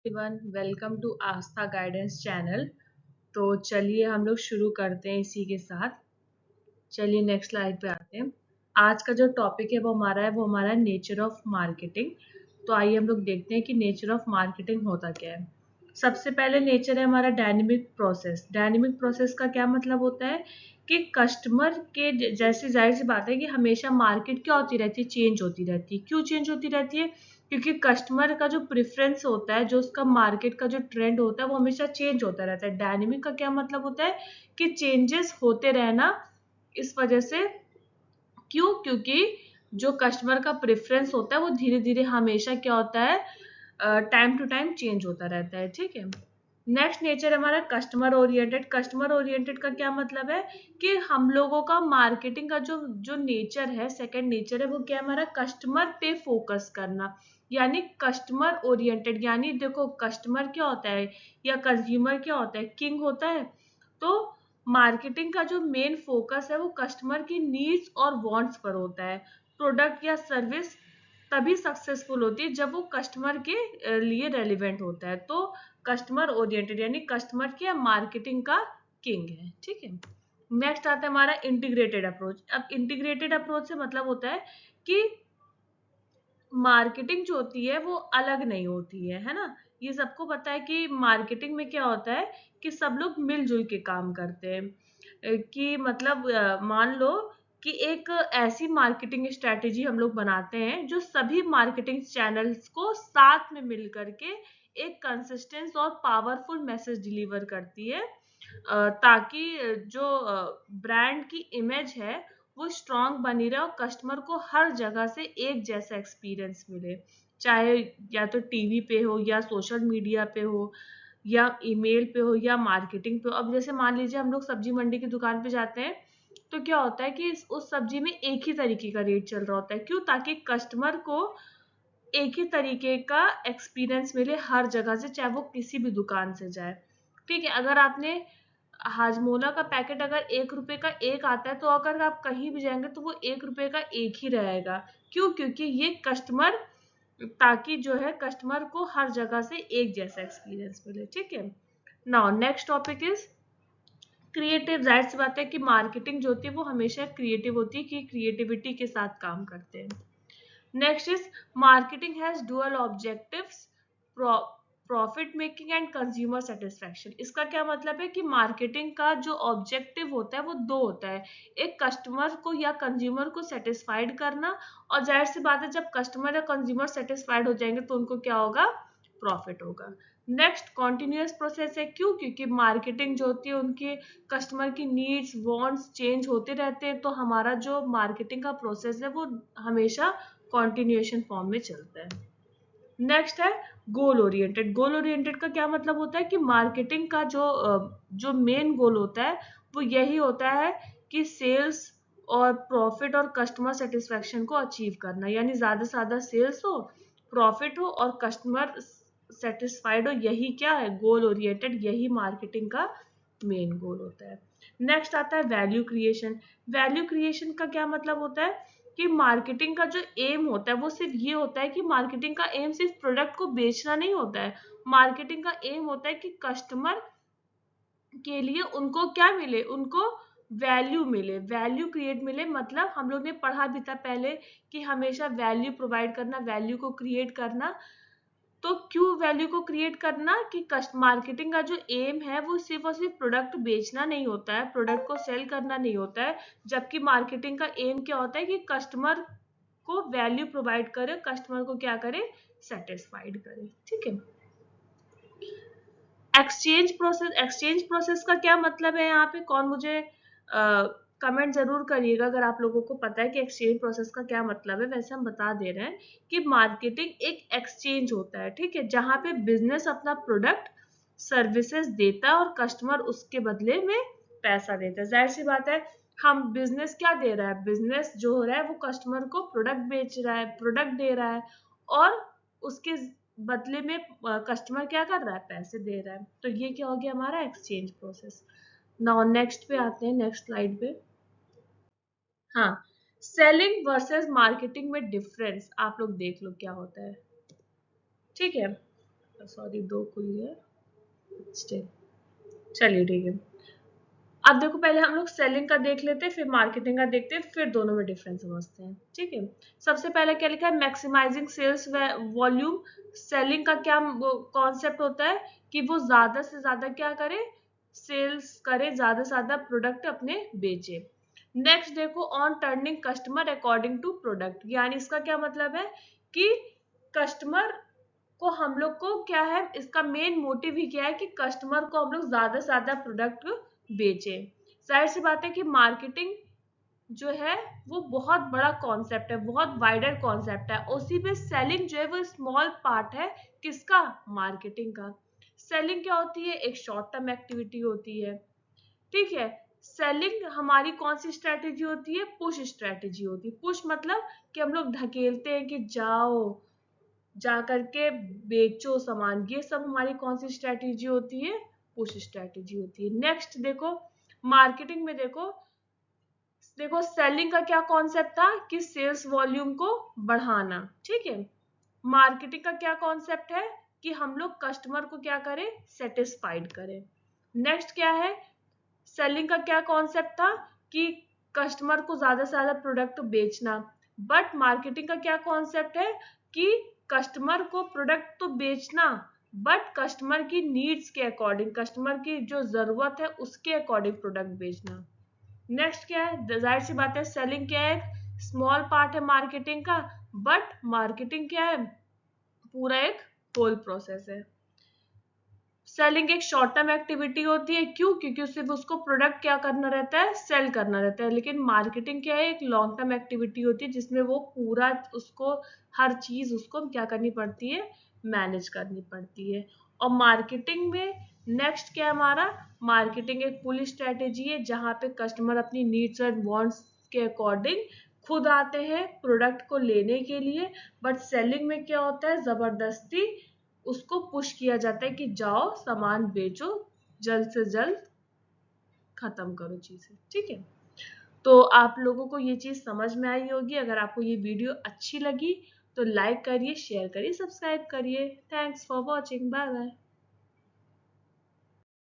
Everyone, welcome to Aastha guidance channel. तो चलिए हम लोग शुरू करते हैं इसी के साथ। चलिए नेक्स्ट स्लाइड पे आते हैं। आज का जो टॉपिक है वो हमारा नेचर ऑफ मार्केटिंग। तो आइए हम लोग देखते हैं कि नेचर ऑफ मार्केटिंग होता क्या है। सबसे पहले नेचर है हमारा डायनेमिक प्रोसेस। डायनेमिक प्रोसेस का क्या मतलब होता है कि कस्टमर के जैसे जाहिर सी बात है कि हमेशा मार्केट क्या होती रहती है, चेंज होती रहती है। क्यों चेंज होती रहती है? क्योंकि कस्टमर का जो प्रेफरेंस होता है, जो उसका मार्केट का जो ट्रेंड होता है वो हमेशा चेंज होता रहता है। डायनेमिक का क्या मतलब होता है कि चेंजेस होते रहना। इस वजह से क्यों? क्योंकि जो कस्टमर का प्रेफरेंस होता है वो धीरे धीरे हमेशा क्या होता है, टाइम टू टाइम चेंज होता रहता है। ठीक है। नेक्स्ट नेचर हमारा कस्टमर ओरिएंटेड। कस्टमर ओरिएंटेड का क्या मतलब है कि हम लोगों का मार्केटिंग का जो जो नेचर है, सेकंड नेचर है, वो क्या है हमारा कस्टमर पे फोकस करना। यानी कस्टमर ओरिएंटेड। यानी देखो, कस्टमर क्या होता है या कंज्यूमर क्या होता है, किंग होता है। तो मार्केटिंग का जो मेन फोकस है वो कस्टमर की नीड्स और वांट्स पर होता है। प्रोडक्ट या सर्विस तभी सक्सेसफुल होती है जब वो कस्टमर के लिए रेलिवेंट होता है। तो कस्टमर ओरिएंटेड यानी कस्टमर की मार्केटिंग का किंग है। ठीक है। नेक्स्ट आता है हमारा इंटीग्रेटेड अप्रोच। अब इंटीग्रेटेड अप्रोच से मतलब होता है कि मार्केटिंग जो होती है वो अलग नहीं होती है ना। ये सबको पता है कि मार्केटिंग में क्या होता है कि सब लोग मिलजुल के काम करते हैं। कि मतलब मान लो कि एक ऐसी मार्केटिंग स्ट्रेटेजी हम लोग बनाते हैं जो सभी मार्केटिंग चैनल्स को साथ में मिल करके एक कंसिस्टेंट और पावरफुल मैसेज डिलीवर करती है, ताकि जो ब्रांड की इमेज है वो स्ट्रांग बनी रहे और कस्टमर को हर जगह से एक जैसा एक्सपीरियंस मिले। चाहे या तो टीवी पे हो या सोशल मीडिया पे हो या ईमेल पे हो या मार्केटिंग पे हो। अब जैसे मान लीजिए हम लोग सब्जी मंडी की दुकान पे जाते हैं, तो क्या होता है कि उस सब्जी में एक ही तरीके का रेट चल रहा होता है। क्यों? ताकि कस्टमर को एक ही तरीके का एक्सपीरियंस मिले हर जगह से, चाहे वो किसी भी दुकान से जाए। ठीक है। अगर आपने हाजमोला का पैकेट अगर 1 रुपए का एक आता है, तो अगर आप कहीं भी जाएंगे तो वो 1 रुपए का एक ही रहेगा। क्यों? क्योंकि ये कस्टमर, ताकि जो है कस्टमर को हर जगह से एक जैसा एक्सपीरियंस मिले। ठीक है। Now next topic is creative. जाहिर सी बात है कि मार्केटिंग जो होती है वो हमेशा क्रिएटिव होती है, कि क्रिएटिविटी के साथ काम करते हैं। Next is marketing has dual objectives, profit making and consumer satisfaction. इसका क्या मतलब है कि मार्केटिंग का जो ऑब्जेक्टिव होता है वो दो होता है। एक कस्टमर को या कंज्यूमर को सेटिस्फाइड करना, और जाहिर सी बात है जब कस्टमर या कंज्यूमर सेटिस्फाइड हो जाएंगे तो उनको क्या होगा, प्रॉफिट होगा। नेक्स्ट कॉन्टिन्यूअस प्रोसेस है। क्यों? क्योंकि मार्केटिंग जो होती है उनके कस्टमर की नीड्स वांट्स चेंज होते रहते हैं, तो हमारा जो मार्केटिंग का प्रोसेस है वो हमेशा कॉन्टिन्यूएशन फॉर्म में चलता है। नेक्स्ट है गोल ओरिएंटेड। गोल ओरिएंटेड का क्या मतलब होता है कि मार्केटिंग का जो मेन गोल होता है वो यही होता है कि सेल्स और प्रॉफिट और कस्टमर सेटिस्फेक्शन को अचीव करना। यानी ज्यादा से ज्यादा सेल्स हो, प्रॉफिट हो और कस्टमर सेटिस्फाइड हो। यही क्या है, गोल ओरिएंटेड, यही मार्केटिंग का मेन गोल होता है। नेक्स्ट आता है वैल्यू क्रिएशन। वैल्यू क्रिएशन का क्या मतलब होता है कि मार्केटिंग का जो एम होता है वो सिर्फ ये होता है कि मार्केटिंग का एम सिर्फ प्रोडक्ट को बेचना नहीं होता है। मार्केटिंग का एम होता है कि कस्टमर के लिए उनको क्या मिले, उनको वैल्यू मिले, वैल्यू क्रिएट मिले। मतलब हम लोग ने पढ़ा भी था पहले कि हमेशा वैल्यू प्रोवाइड करना, वैल्यू को क्रिएट करना। तो क्यों वैल्यू को क्रिएट करना कि मार्केटिंग का जो एम है वो सिर्फ और सिर्फ प्रोडक्ट बेचना नहीं होता है, प्रोडक्ट को सेल करना नहीं होता है। जबकि मार्केटिंग का एम क्या होता है कि कस्टमर को वैल्यू प्रोवाइड करे, कस्टमर को क्या करे, सेटिस्फाइड करे। ठीक है। Exchange process. एक्सचेंज प्रोसेस का क्या मतलब है यहाँ पे, कौन मुझे कमेंट जरूर करिएगा अगर आप लोगों को पता है कि एक्सचेंज प्रोसेस का क्या मतलब है। वैसे हम बता दे रहे हैं कि मार्केटिंग एक एक्सचेंज होता है, ठीक है, जहां पे बिजनेस अपना प्रोडक्ट सर्विसेज देता है और कस्टमर उसके बदले में पैसा देता है। जाहिर सी बात है, हम बिजनेस क्या दे रहा है, बिजनेस जो हो रहा है वो कस्टमर को प्रोडक्ट बेच रहा है, प्रोडक्ट दे रहा है, और उसके बदले में कस्टमर क्या कर रहा है, पैसे दे रहा है। तो ये क्या हो गया हमारा एक्सचेंज प्रोसेस। नाउ नेक्स्ट पे आते हैं, नेक्स्ट स्लाइड पे। हाँ, सेलिंग वर्सेस मार्केटिंग में डिफरेंस आप लोग देख लो क्या होता है। ठीक है। सॉरी, दो खुली है स्टिल। चलिए ठीक है। अब देखो, पहले हम लोग सेलिंग का देख लेते हैं, फिर मार्केटिंग का देखते हैं, फिर दोनों में डिफरेंस समझते हैं। ठीक है। सबसे पहले क्या लिखा है, मैक्सिमाइजिंग सेल्स वॉल्यूम। सेलिंग का क्या कॉन्सेप्ट होता है कि वो ज्यादा से ज्यादा क्या करे, सेल्स करे, ज्यादा से ज्यादा प्रोडक्ट अपने बेचे। नेक्स्ट देखो, on turning customer according to product, यानी इसका क्या मतलब है कि कस्टमर को हम लोग को क्या है, इसका मेन मोटिव ही क्या है कि कस्टमर को हम लोग ज्यादा से ज्यादा प्रोडक्ट बेचे। जाहिर सी बात है कि मार्केटिंग जो है वो बहुत बड़ा कॉन्सेप्ट है, बहुत वाइडर कॉन्सेप्ट है। उसी पे सेलिंग जो है वो स्मॉल पार्ट है, किसका, मार्केटिंग का। सेलिंग क्या होती है, एक शॉर्ट टर्म एक्टिविटी होती है। ठीक है। सेलिंग हमारी कौन सी स्ट्रेटेजी होती है, पुश स्ट्रेटेजी होती है। पुश मतलब कि हम लोग धकेलते हैं कि जाओ, जा करके बेचो सामान, ये सब हमारी कौन सी स्ट्रेटेजी होती है, पुश स्ट्रेटेजी होती है। नेक्स्ट देखो, मार्केटिंग में देखो, देखो सेलिंग का क्या कॉन्सेप्ट था कि सेल्स वॉल्यूम को बढ़ाना। ठीक है। मार्केटिंग का क्या कॉन्सेप्ट है कि हम लोग कस्टमर को क्या करें, सेटिस्फाइड करें। नेक्स्ट क्या है, सेलिंग का क्या कॉन्सेप्ट था कि कस्टमर को ज्यादा से ज्यादा प्रोडक्ट बेचना। बट मार्केटिंग का क्या कॉन्सेप्ट है कि कस्टमर को प्रोडक्ट तो बेचना, बट कस्टमर की नीड्स के अकॉर्डिंग, कस्टमर की जो जरूरत है उसके अकॉर्डिंग प्रोडक्ट बेचना। नेक्स्ट क्या है, जाहिर सी बात है सेलिंग क्या है, स्मॉल पार्ट है मार्केटिंग का, बट मार्केटिंग क्या है, पूरा एक होल प्रोसेस है। सेलिंग एक शॉर्ट टर्म एक्टिविटी होती है, क्यों, क्योंकि सिर्फ उसको प्रोडक्ट क्या करना रहता है, सेल करना रहता है। लेकिन मार्केटिंग क्या है, एक लॉन्ग टर्म एक्टिविटी होती है जिसमें वो पूरा उसको, हर चीज उसको क्या करनी पड़ती है, मैनेज करनी पड़ती है। और मार्केटिंग में नेक्स्ट क्या है हमारा, मार्केटिंग एक पुल स्ट्रेटेजी है जहां पे कस्टमर अपनी नीड्स एंड वांट्स के अकॉर्डिंग खुद आते हैं प्रोडक्ट को लेने के लिए। बट सेलिंग में क्या होता है, जबरदस्ती उसको पुश किया जाता है कि जाओ सामान बेचो, जल्द से जल्द खत्म करो चीजें। ठीक है। तो आप लोगों को ये चीज समझ में आई होगी। अगर आपको ये वीडियो अच्छी लगी तो लाइक करिए, शेयर करिए, सब्सक्राइब करिए। Thanks for watching, bye bye.